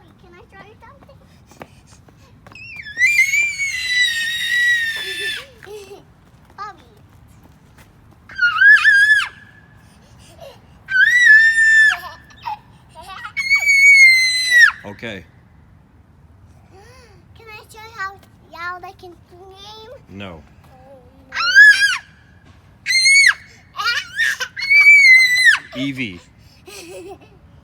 Bobby, can I show you something? Bobby. Okay. Can I show you how they can scream? No. Evie.